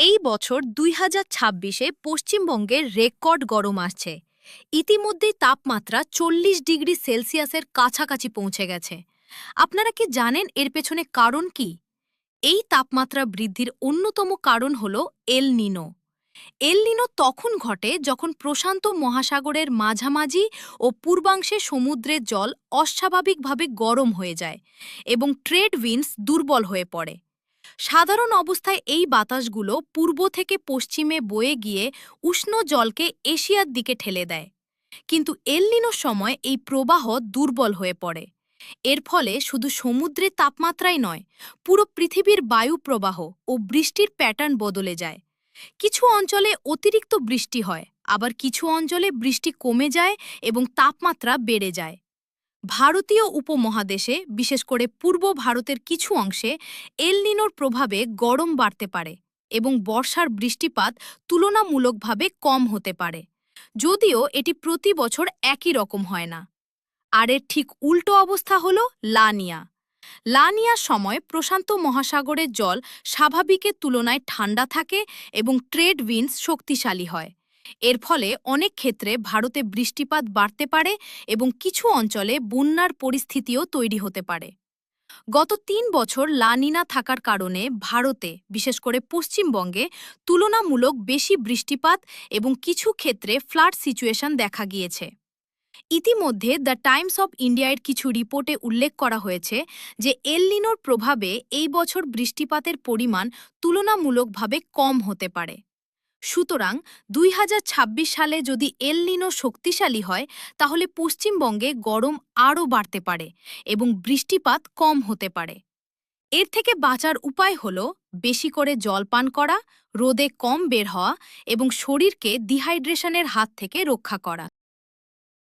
এই বছর ২০২৬-এ পশ্চিমবঙ্গের রেকর্ড গরম আসছে। ইতিমধ্যেই তাপমাত্রা ৪০ ডিগ্রি সেলসিয়াসের কাছাকাছি পৌঁছে গেছে। আপনারা কি জানেন এর পেছনে কারণ কি? এই তাপমাত্রা বৃদ্ধির অন্যতম কারণ হল এল নিনো। এল নিনো তখন ঘটে যখন প্রশান্ত মহাসাগরের মাঝামাঝি ও পূর্বাংশে সমুদ্রের জল অস্বাভাবিকভাবে গরম হয়ে যায় এবং ট্রেড উইন্ডস দুর্বল হয়ে পড়ে। সাধারণ অবস্থায় এই বাতাসগুলো পূর্ব থেকে পশ্চিমে বয়ে গিয়ে উষ্ণ জলকে এশিয়ার দিকে ঠেলে দেয়। কিন্তু এল নিনোর সময় এই প্রবাহ দুর্বল হয়ে পড়ে। এর ফলে শুধু সমুদ্রের তাপমাত্রাই নয়, পুরো পৃথিবীর বায়ু প্রবাহ ও বৃষ্টির প্যাটার্ন বদলে যায়। কিছু অঞ্চলে অতিরিক্ত বৃষ্টি হয়, আবার কিছু অঞ্চলে বৃষ্টি কমে যায় এবং তাপমাত্রা বেড়ে যায়। ভারতীয় উপমহাদেশে, বিশেষ করে পূর্ব ভারতের কিছু অংশে এল নিনোর প্রভাবে গরম বাড়তে পারে এবং বর্ষার বৃষ্টিপাত তুলনামূলকভাবে কম হতে পারে, যদিও এটি প্রতি বছর একই রকম হয় না। আর এর ঠিক উল্টো অবস্থা হল লা নিয়া। লা নিয়ার সময় প্রশান্ত মহাসাগরের জল স্বাভাবিকের তুলনায় ঠান্ডা থাকে এবং ট্রেড উইন্ডস শক্তিশালী হয়। এর ফলে অনেক ক্ষেত্রে ভারতে বৃষ্টিপাত বাড়তে পারে এবং কিছু অঞ্চলে বন্যার পরিস্থিতিও তৈরি হতে পারে। গত ৩ বছর লা নিনা থাকার কারণে ভারতে, বিশেষ করে পশ্চিমবঙ্গে, তুলনামূলক বেশি বৃষ্টিপাত এবং কিছু ক্ষেত্রে ফ্লাড সিচুয়েশন দেখা গিয়েছে। ইতিমধ্যে দ্য টাইমস অব ইন্ডিয়ার কিছু রিপোর্টে উল্লেখ করা হয়েছে যে এল নিনোর প্রভাবে এই বছর বৃষ্টিপাতের পরিমাণ তুলনামূলকভাবে কম হতে পারে। সুতরাং ২০২৬ সালে যদি এল নিনো শক্তিশালী হয়, তাহলে পশ্চিমবঙ্গে গরম আরও বাড়তে পারে এবং বৃষ্টিপাত কম হতে পারে। এর থেকে বাঁচার উপায় হল বেশি করে জল পান করা, রোদে কম বের হওয়া এবং শরীরকে ডিহাইড্রেশনের হাত থেকে রক্ষা করা।